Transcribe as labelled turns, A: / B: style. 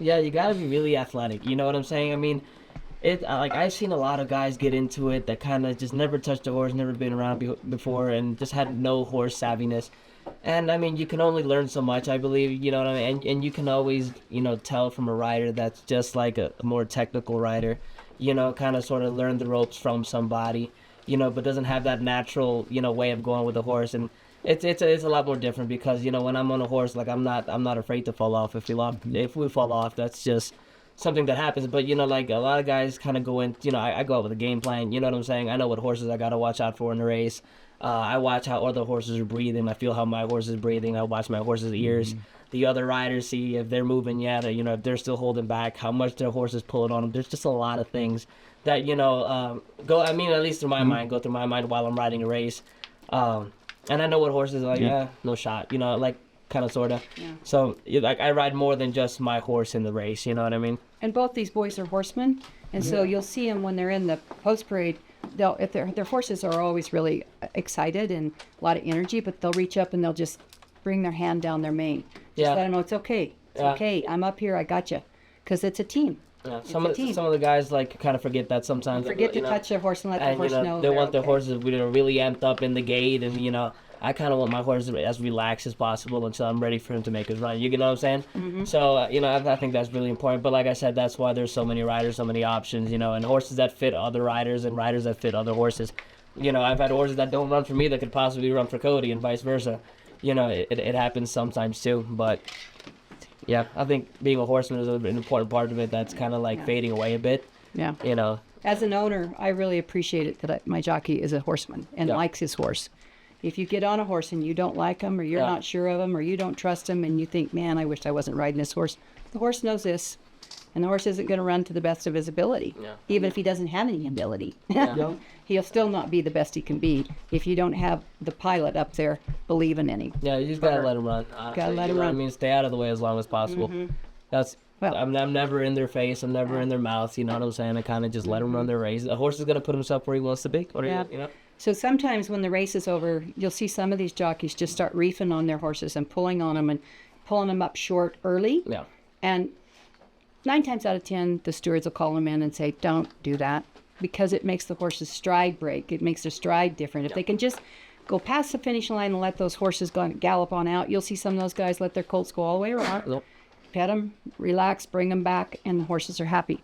A: Yeah, you gotta be really athletic. You know what I'm saying? I mean, like I've seen a lot of guys get into it that kind of just never touched a horse, never been around before, and just had no horse savviness. And I mean, you can only learn so much, I believe. You know what I mean? And you can always, tell from a rider that's just like a more technical rider. Kind of sort of learn the ropes from somebody. But doesn't have that natural, way of going with the horse. And it's a lot more different because when I'm on a horse, like I'm not afraid to fall off. If we fall off, that's just something that happens. But like a lot of guys kind of go in. I go out with a game plan. You know what I'm saying? I know what horses I gotta watch out for in the race. I watch how other horses are breathing. I feel how my horse is breathing. I watch my horse's ears. The other riders see if they're moving yet, or if they're still holding back, how much their horse is pulling on them. There's just a lot of things that go. I mean, at least through my mind, go through my mind while I'm riding a race. And I know what horses are like. Yeah, no shot. Like kind of sorta.
B: Yeah.
A: So like I ride more than just my horse in the race. You know what I mean?
B: And both these boys are horsemen, and so you'll see them when they're in the post parade. If their horses are always really excited and a lot of energy, but they'll reach up and they'll just bring their hand down their mane. Just let them know it's okay. It's okay. I'm up here. I got you, because it's a team.
A: Yeah, some of the guys like kind of forget that sometimes.
B: Forget to touch their horse and let the horse know.
A: They want their horses really amped up in the gate, and I kind of want my horse as relaxed as possible until I'm ready for him to make his run. You know what I'm saying?
B: Mm-hmm.
A: So I think that's really important. But like I said, that's why there's so many riders, so many options. And horses that fit other riders and riders that fit other horses. I've had horses that don't run for me that could possibly run for Cody, and vice versa. It happens sometimes too, but. Yeah, I think being a horseman is an important part of it that's kind of like fading away a bit.
B: Yeah.
A: As
B: an owner, I really appreciate it that my jockey is a horseman and likes his horse. If you get on a horse and you don't like him, or you're not sure of him, or you don't trust him, and you think, man, I wish I wasn't riding this horse, the horse knows this, and the horse isn't going to run to the best of his ability, even if he doesn't have any ability. He'll still not be the best he can be if you don't have the pilot up there believing in him.
A: Yeah, you just gotta let him run.
B: Gotta let him run.
A: I mean, stay out of the way as long as possible.
B: Mm-hmm.
A: I'm never in their face. I'm never in their mouth. You know what I'm saying? I kind of just let them run their race. The horse is gonna put himself where he wants to be.
B: So sometimes when the race is over, you'll see some of these jockeys just start reefing on their horses and pulling on them and pulling them up short early.
A: Yeah.
B: And 9 times out of 10, the stewards will call them in and say, don't do that, because it makes the horse's stride break. It makes their stride different. If they can just go past the finish line and let those horses gallop on out, you'll see some of those guys let their colts go all the way around, pet them, relax, bring them back, and the horses are happy.